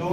2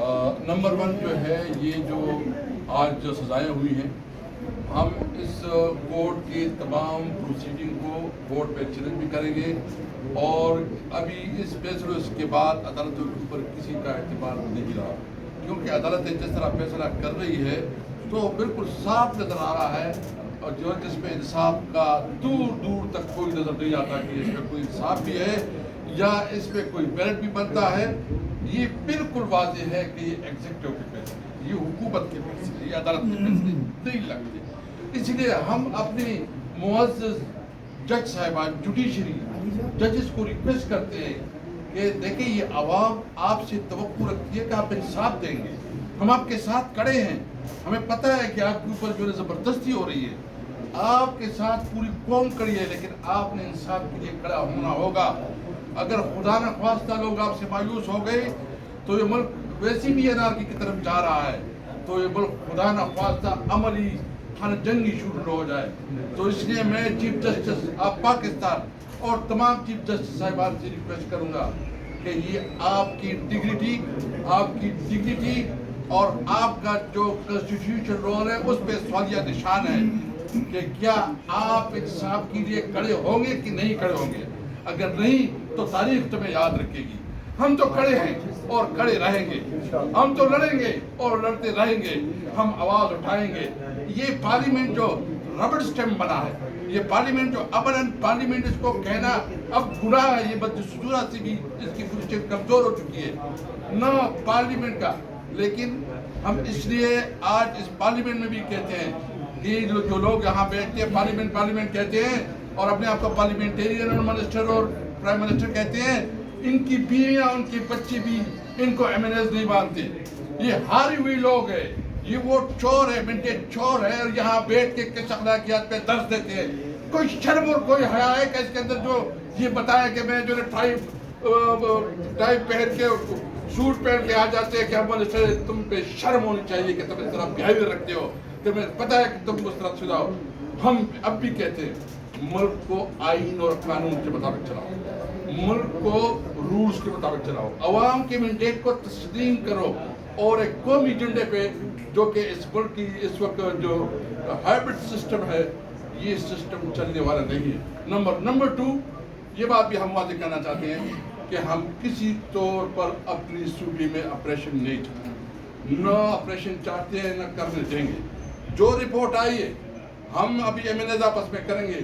number 1 جو ہے یہ جو آج جو سزائیں ہوئی ہیں، ہم اس کورٹ کی تمام پروسیڈنگ کو کورٹ پہ چیلنج بھی کریں گے، اور ابھی اس فیصلے کے بعد عدالتوں کے اوپر کسی کا اعتبار نہیں رہا، کیونکہ عدالتیں جس طرح فیصلہ کر رہی ہے تو بالکل صاف نظر آ رہا ہے، اور جو جس میں انصاف کا دور دور تک کوئی نظر نہیں آتا کہ اس میں کوئی انصاف بھی ہے یا اس میں کوئی میرٹ بھی بنتا ہے۔ یہ بالکل واضح ہے کہ یہ ایگزیکٹو کے فیصلے، یہ حکومت کے فیصلے، یہ عدالت کے فیصلے نہیں لگتے۔ اس لیے ہم اپنے معزز جج صاحبان، جوڈیشری ججز کو ریکویسٹ کرتے ہیں کہ دیکھیں یہ عوام آپ سے توقع رکھتی ہے کہ آپ انصاف دیں گے، ہم آپ کے ساتھ کھڑے ہیں، ہمیں پتہ ہے کہ آپ کے اوپر جو ہے زبردستی ہو رہی ہے، آپ کے ساتھ پوری قوم کھڑی ہے، لیکن آپ نے انصاف کے لیے کھڑا ہونا ہوگا۔ اگر خدا نہ خواستہ لوگ آپ سے مایوس ہو گئے تو یہ ملک ویسی بھی انارکی کی طرف جا رہا ہے، تو یہ ملک خدا نہ خواستہ عملی خانہ جنگی شروع ہو جائے۔ تو اس لیے میں چیف جسٹس آف پاکستان اور تمام چیف جسٹس صاحبان سے ریکویسٹ کروں گا کہ یہ آپ کی ڈگنیٹی اور آپ کا جو کنسٹیٹیوشن رول ہے اس پہ سوالیہ نشان ہے کہ کیا آپ انصاف کے لیے کھڑے ہوں گے کہ نہیں کھڑے ہوں گے۔ اگر نہیں تو تاریخ تمہیں یاد رکھے گی۔ ہم تو کھڑے ہیں اور کھڑے رہیں گے، ہم تو لڑیں گے اور لڑتے رہیں گے، ہم آواز اٹھائیں گے۔ یہ پارلیمنٹ جو ربڑ سٹیمپ بنا ہے، یہ پارلیمنٹ جو ابن پارلیمنٹ اس کو کہنا اب گناہ ہے، یہ بدستورہ سے بھی اس کی پوزیشن کمزور ہو چکی ہے نہ پارلیمنٹ کا۔ لیکن ہم اس لیے آج اس پارلیمنٹ میں بھی کہتے ہیں کہ جو لوگ یہاں بیٹھتے ہیں پارلیمنٹ کہتے ہیں اور اپنے آپ کو پارلیمنٹیرین اور منسٹر اور پرائم منسٹر کہتے ہیں، ان کی بیویاں ان کے بچے بھی ان کو ایم این ایز نہیں مانتے۔ یہ ہاری ہوئی لوگ ہیں، یہ وہ چور ہے، منٹیج چور ہے، اور یہاں بیٹھ کے کس اخلاقیات پہ درس دیتے ہیں۔ کوئی شرم اور کوئی حیا ہے کہ اس کے اندر جو یہ بتایا کہ میں جو ٹائی پہن کے سوٹ پہن کے آ جاتے ہیں کہ ہم منسٹر، تم پہ شرم ہونی چاہیے کہ تم اس طرح بیہیویئر رکھتے ہو، تمہیں پتہ ہے کہ تم اس طرح شدہ ہو۔ ہم اب بھی کہتے ہیں ملک کو آئین اور قانون کے مطابق چلاؤ، ملک کو رولز کے مطابق چلاؤ، عوام کے مینڈیٹ کو تسلیم کرو، اور ایک قومی ایجنڈے پہ جو کہ اس ملک کی اس وقت جو ہائبرڈ سسٹم ہے، یہ سسٹم چلنے والا نہیں ہے۔ نمبر 2 یہ بات بھی ہم واضح کرنا چاہتے ہیں کہ ہم کسی طور پر اپنی صوبے میں آپریشن نہیں چاہتے، نہ آپریشن چاہتے ہیں، نہ کرنے دیں گے۔ جو رپورٹ آئی ہے ہم ابھی ایم این ایز آپس میں کریں گے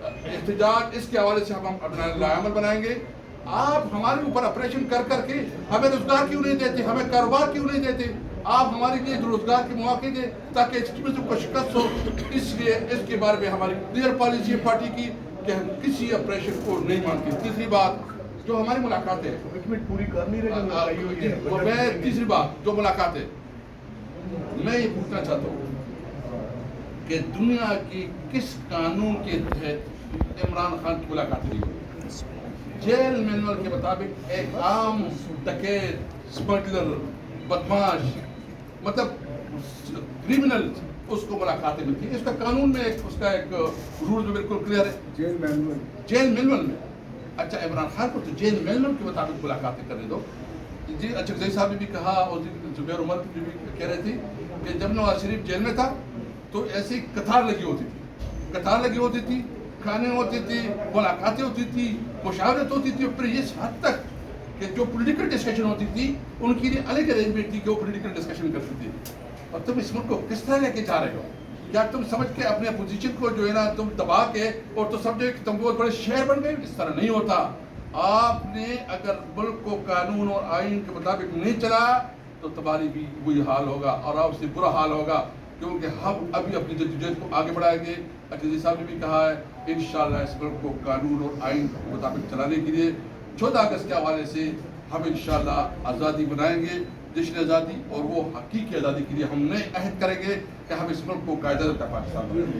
احتجاج، اس کے حوالے سے ہم اپنا رائے عمل بنائیں گے۔ آپ ہمارے اوپر آپریشن کر کے ہمیں روزگار کیوں نہیں دیتے، ہمیں کاروبار کیوں نہیں دیتے؟ آپ ہمارے لیے روزگار کے مواقع دیں تاکہ ایکسٹریمزم کو شکست ہو۔ اس لیے اس کے بارے میں ہماری کلیئر پالیسی ہے پارٹی کی کہ ہم کسی آپریشن کو نہیں مانتے۔ تیسری بات جو ہماری ملاقات ہے، پوری کر نہیں رہے، میں تیسری بات جو ملاقات ہے، میں یہ پوچھنا چاہتا ہوں کہ دنیا کی کس قانون کے تحت عمران خان کی ملاقات نہیں ہوئی؟ جیل مینول کے مطابق ایک عام ڈکیت، اسمگلر، بدماش، مطلب کریمنل، اس کو ملاقاتیں ملتی ہیں۔ اس کا قانون میں اس کا ایک رول جو بالکل کلیئر ہے، جیل مینول میں۔ اچھا عمران خان کو تو جیل مینول کے مطابق ملاقاتیں کرنے دو۔ جی اچھا زئی صاحب نے بھی کہا اور زبیر عمر بھی کہہ رہے تھے کہ جب نواز شریف جیل میں تھا تو ایسی قطار لگی ہوتی تھی، کھانے ہوتے تھے، ملاقاتیں ہوتی تھی، مشاورت ہوتی تھی، پھر اس حد تک کہ جو پولیٹیکل ڈسکشن ہوتی تھی ان کی لیے الگ ارینجمنٹ تھی کہ وہ پولیٹیکل ڈسکشن کرتی تھی۔ اور تم اس ملک کو کس طرح لے کے جا رہے ہو؟ کیا تم سمجھ کے اپنے اپوزیشن کو جو ہے نا تم دبا کے اور تو سمجھے کہ تم بہت بڑے شہر بن گئے؟ اس طرح نہیں ہوتا۔ آپ نے اگر ملک کو قانون اور آئین کے مطابق نہیں چلا تو تمہاری بھی وہی حال ہوگا اور آپ سے برا حال ہوگا، کیونکہ ہم ابھی اپنی جدوجہد کو آگے بڑھائیں گے۔ عزیز صاحب نے بھی کہا ہے انشاءاللہ اس ملک کو قانون اور آئین کے مطابق چلانے کے لیے 14 اگست کے حوالے سے ہم انشاءاللہ آزادی بنائیں گے، جشن آزادی، اور وہ حقیقی آزادی کے لیے ہم نئے عہد کریں گے کہ ہم اس ملک کو قائد اعظم کا پاکستان بنائیں گے۔